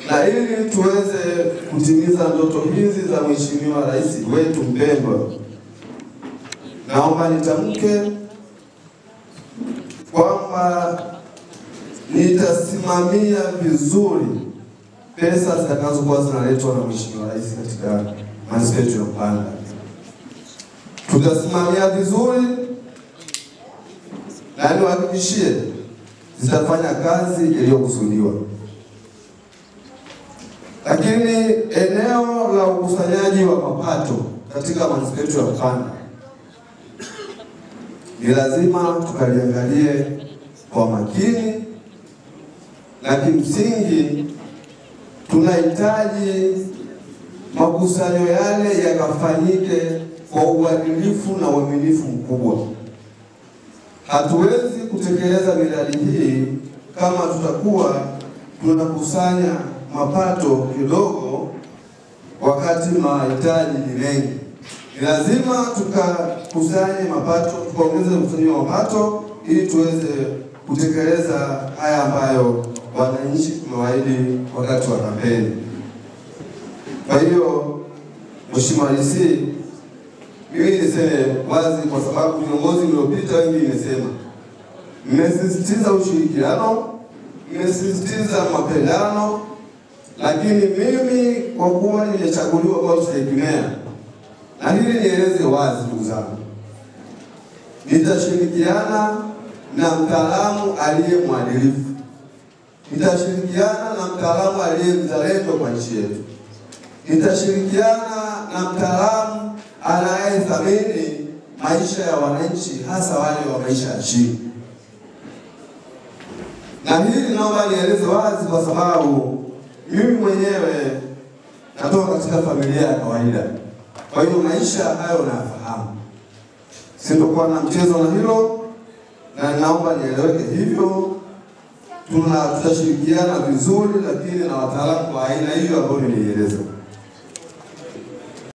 Na ili tuweze kutimiza ndoto hizi za Mheshimiwa Rais wetu mpendwa, naomba nitamke kwamba nitasimamia vizuri pesa zitakazokuwa zinaletwa na Mheshimiwa Rais katika manispaa yetu ya Mpanda. Tutasimamia vizuri na niwahakikishie zitafanya kazi iliyokusudiwa. Lakini eneo la ukusanyaji wa mapato katika manispaa yetu ya Mpanda ni lazima tukaliangalie kwa makini, na kimsingi tunahitaji makusanyo yale yakafanyike kwa uadilifu na uaminifu mkubwa. Hatuwezi kutekeleza miradi hii kama tutakuwa tunakusanya mapato kidogo wakati mahitaji ni mengi. Ni lazima tukakusanye mapato, tukaongeze ukusanyaji wa mapato ili tuweze kutekeleza haya ambayo wananchi tumewaahidi wakati wa kampeni. Kwa hiyo Mheshimiwa Rais, mimi niseme wazi, kwa sababu viongozi waliopita wengi nimesema, mmesisitiza ushirikiano, mmesisitiza mapendano, lakini mimi kwa kuwa nimechaguliwa kwa Msaidimeya, na hili nieleze wazi ndugu zangu, nitashirikiana na mtaalamu aliye mwadilifu, nitashirikiana na mtaalamu aliye mzalendo kwa nchi yetu, nitashirikiana na mtaalamu anayethamini maisha ya wananchi, hasa wale wa maisha ya chini. Na hili naomba nieleze wazi, kwa sababu mimi mwenyewe natoka katika familia ya kawaida. Kwa hiyo maisha hayo nafahamu. Sintokuwa na mchezo na hilo, na naomba nieleweke hivyo. Tutashirikiana vizuri, lakini na wataalamu wa aina hiyo ambao nimeieleza.